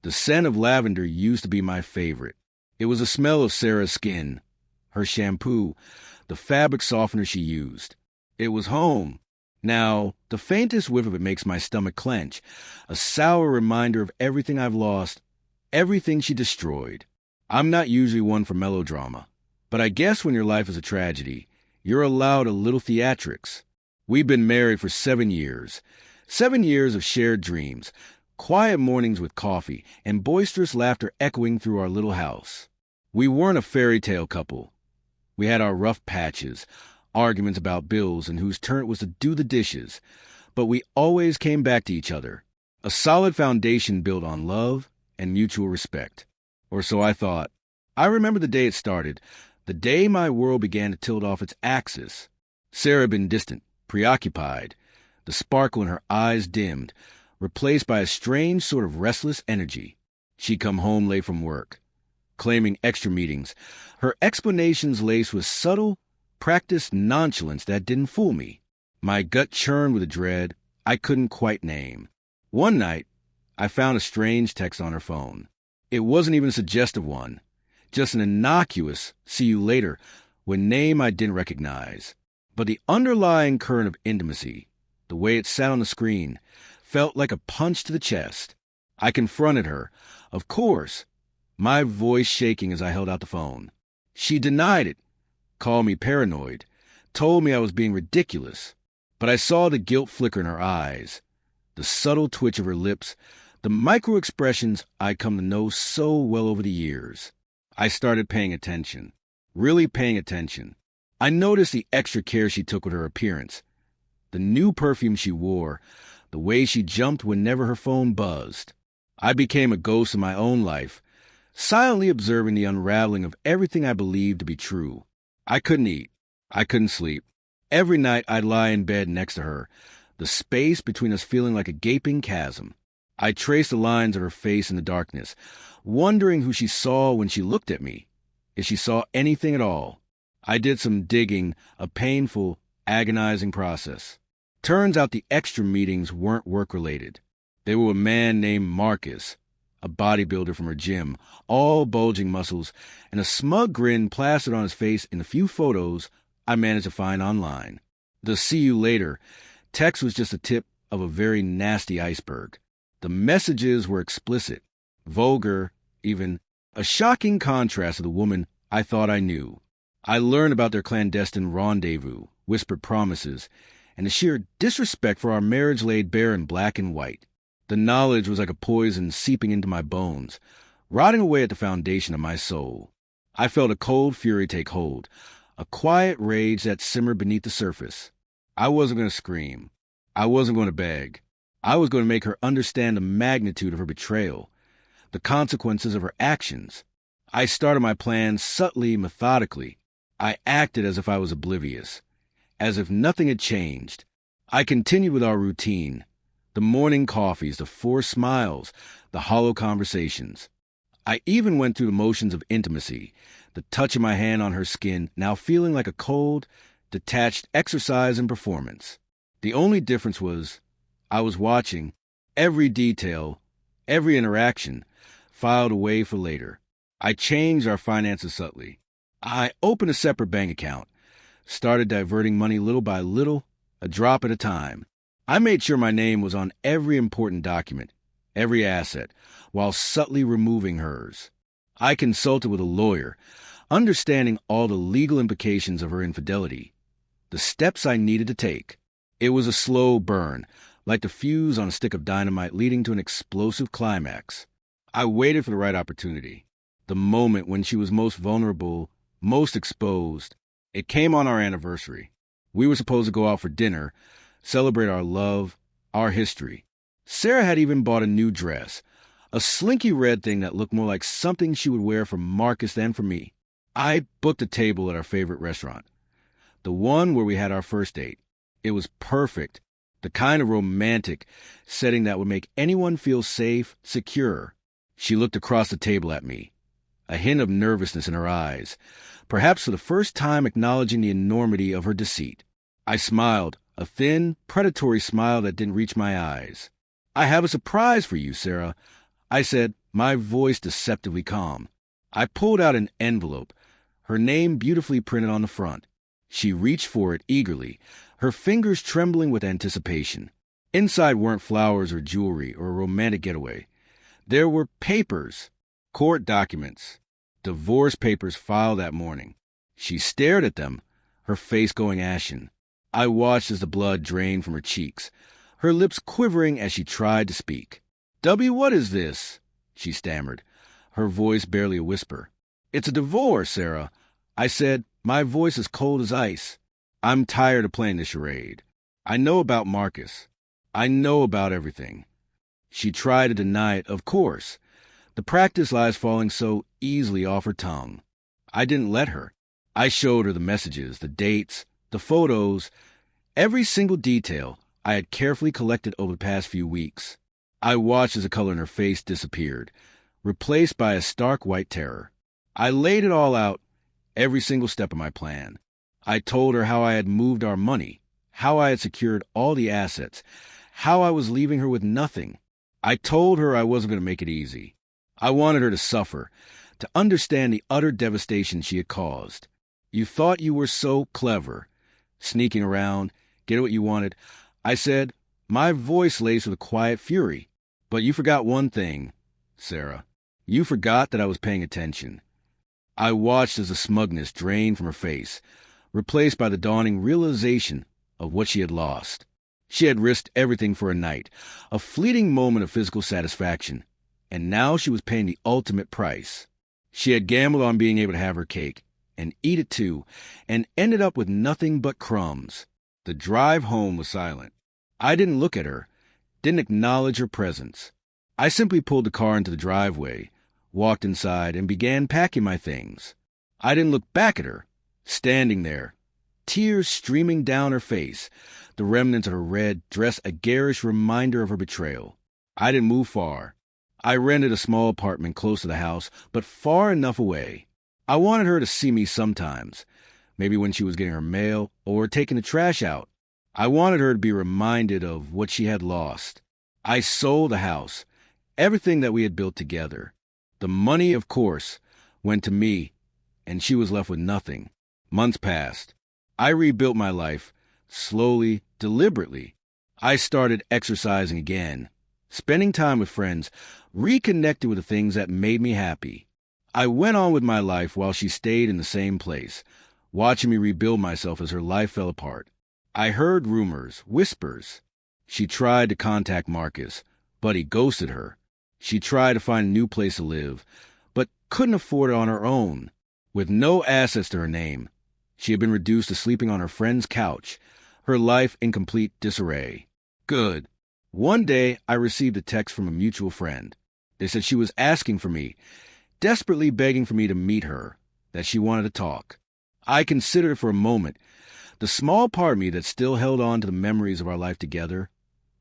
The scent of lavender used to be my favorite. It was the smell of Sarah's skin, her shampoo, the fabric softener she used. It was home. Now, the faintest whiff of it makes my stomach clench, a sour reminder of everything I've lost, everything she destroyed. I'm not usually one for melodrama, but I guess when your life is a tragedy, you're allowed a little theatrics. We've been married for 7 years. 7 years of shared dreams, quiet mornings with coffee, and boisterous laughter echoing through our little house. We weren't a fairy tale couple. We had our rough patches, arguments about bills and whose turn it was to do the dishes, but we always came back to each other. A solid foundation built on love and mutual respect. Or so I thought. I remember the day it started, the day my world began to tilt off its axis. Sarah had been distant, preoccupied, the sparkle in her eyes dimmed, replaced by a strange sort of restless energy. She'd come home late from work, claiming extra meetings, her explanations laced with subtle, practiced nonchalance that didn't fool me. My gut churned with a dread I couldn't quite name. One night, I found a strange text on her phone. It wasn't even a suggestive one, just an innocuous "see you later" with a name I didn't recognize. But the underlying current of intimacy, the way it sat on the screen, felt like a punch to the chest. I confronted her, of course, my voice shaking as I held out the phone. She denied it, called me paranoid, told me I was being ridiculous. But I saw the guilt flicker in her eyes, the subtle twitch of her lips, the micro-expressions I'd come to know so well over the years. I started paying attention, really paying attention. I noticed the extra care she took with her appearance, the new perfume she wore, the way she jumped whenever her phone buzzed. I became a ghost in my own life, silently observing the unraveling of everything I believed to be true. I couldn't eat. I couldn't sleep. Every night I'd lie in bed next to her, the space between us feeling like a gaping chasm. I traced the lines of her face in the darkness, wondering who she saw when she looked at me, if she saw anything at all. I did some digging, a painful, agonizing process. Turns out the extra meetings weren't work-related. They were with a man named Marcus, a bodybuilder from her gym, all bulging muscles, and a smug grin plastered on his face in the few photos I managed to find online. The "see you later" text was just the tip of a very nasty iceberg. The messages were explicit, vulgar, even a shocking contrast to the woman I thought I knew. I learned about their clandestine rendezvous, whispered promises, and the sheer disrespect for our marriage laid bare in black and white. The knowledge was like a poison seeping into my bones, rotting away at the foundation of my soul. I felt a cold fury take hold, a quiet rage that simmered beneath the surface. I wasn't going to scream. I wasn't going to beg. I was going to make her understand the magnitude of her betrayal, the consequences of her actions. I started my plan subtly, methodically. I acted as if I was oblivious, as if nothing had changed. I continued with our routine, the morning coffees, the forced smiles, the hollow conversations. I even went through the motions of intimacy, the touch of my hand on her skin, now feeling like a cold, detached exercise and performance. The only difference was I was watching every detail, every interaction, filed away for later. I changed our finances subtly. I opened a separate bank account, started diverting money little by little, a drop at a time. I made sure my name was on every important document, every asset, while subtly removing hers. I consulted with a lawyer, understanding all the legal implications of her infidelity, the steps I needed to take. It was a slow burn, like the fuse on a stick of dynamite leading to an explosive climax. I waited for the right opportunity, the moment when she was most vulnerable, most exposed. It came on our anniversary. We were supposed to go out for dinner, celebrate our love, our history. Sarah had even bought a new dress, a slinky red thing that looked more like something she would wear for Marcus than for me. I booked a table at our favorite restaurant, the one where we had our first date. It was perfect, the kind of romantic setting that would make anyone feel safe, secure. She looked across the table at me, a hint of nervousness in her eyes, perhaps for the first time acknowledging the enormity of her deceit. I smiled, a thin, predatory smile that didn't reach my eyes. "I have a surprise for you, Sarah," I said, my voice deceptively calm. I pulled out an envelope, her name beautifully printed on the front. She reached for it eagerly, her fingers trembling with anticipation. Inside weren't flowers or jewelry or a romantic getaway. There were papers, court documents, divorce papers filed that morning. She stared at them, her face going ashen. I watched as the blood drained from her cheeks, her lips quivering as she tried to speak. "W, what is this?" she stammered, her voice barely a whisper. "It's a divorce, Sarah," I said, my voice as cold as ice. "I'm tired of playing this charade. I know about Marcus. I know about everything." She tried to deny it, of course. The practice lies falling so easily off her tongue. I didn't let her. I showed her the messages, the dates, the photos, every single detail I had carefully collected over the past few weeks. I watched as the color in her face disappeared, replaced by a stark white terror. I laid it all out, every single step of my plan. I told her how I had moved our money, how I had secured all the assets, how I was leaving her with nothing. I told her I wasn't going to make it easy. I wanted her to suffer, to understand the utter devastation she had caused. "You thought you were so clever, sneaking around, get what you wanted," I said, my voice laced with a quiet fury. "But you forgot one thing, Sarah. You forgot that I was paying attention." I watched as the smugness drained from her face, replaced by the dawning realization of what she had lost. She had risked everything for a night, a fleeting moment of physical satisfaction, and now she was paying the ultimate price. She had gambled on being able to have her cake, and eat it too, and ended up with nothing but crumbs. The drive home was silent. I didn't look at her, didn't acknowledge her presence. I simply pulled the car into the driveway, walked inside, and began packing my things. I didn't look back at her, standing there, tears streaming down her face, the remnants of her red dress a garish reminder of her betrayal. I didn't move far. I rented a small apartment close to the house, but far enough away. I wanted her to see me sometimes, maybe when she was getting her mail or taking the trash out. I wanted her to be reminded of what she had lost. I sold the house, everything that we had built together. The money, of course, went to me, and she was left with nothing. Months passed. I rebuilt my life, slowly, deliberately. I started exercising again, spending time with friends, reconnected with the things that made me happy. I went on with my life while she stayed in the same place, watching me rebuild myself as her life fell apart. I heard rumors, whispers. She tried to contact Marcus, but he ghosted her. She tried to find a new place to live, but couldn't afford it on her own. With no assets to her name, she had been reduced to sleeping on her friend's couch, her life in complete disarray. Good. One day, I received a text from a mutual friend. They said she was asking for me, desperately begging for me to meet her, that she wanted to talk. I considered it for a moment. The small part of me that still held on to the memories of our life together,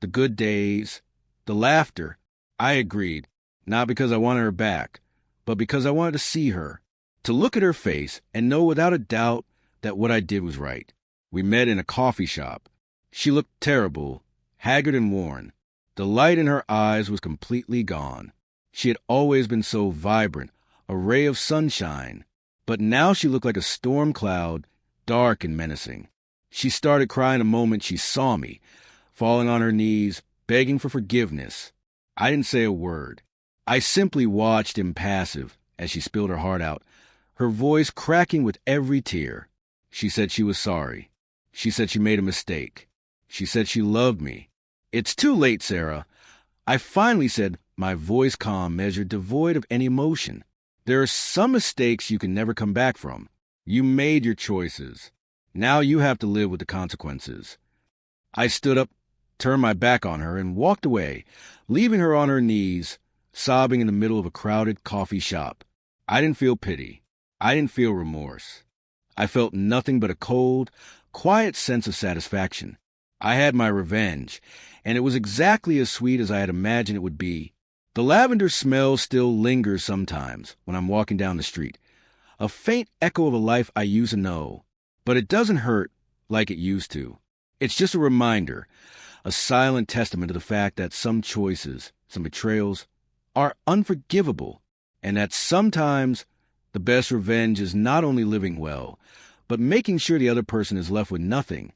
the good days, the laughter. I agreed, not because I wanted her back, but because I wanted to see her, to look at her face and know without a doubt that what I did was right. We met in a coffee shop. She looked terrible, haggard and worn. The light in her eyes was completely gone. She had always been so vibrant, a ray of sunshine, but now she looked like a storm cloud, dark and menacing. She started crying the moment she saw me, falling on her knees, begging for forgiveness. I didn't say a word. I simply watched impassive as she spilled her heart out, her voice cracking with every tear. She said she was sorry. She said she made a mistake. She said she loved me. "It's too late, Sarah," I finally said, my voice calm, measured, devoid of any emotion. "There are some mistakes you can never come back from. You made your choices. Now you have to live with the consequences." I stood up, turned my back on her, and walked away, leaving her on her knees, sobbing in the middle of a crowded coffee shop. I didn't feel pity. I didn't feel remorse. I felt nothing but a cold, quiet sense of satisfaction. I had my revenge, and it was exactly as sweet as I had imagined it would be. The lavender smell still lingers sometimes when I'm walking down the street, a faint echo of a life I used to know, but it doesn't hurt like it used to. It's just a reminder, a silent testament to the fact that some choices, some betrayals, are unforgivable, and that sometimes the best revenge is not only living well, but making sure the other person is left with nothing.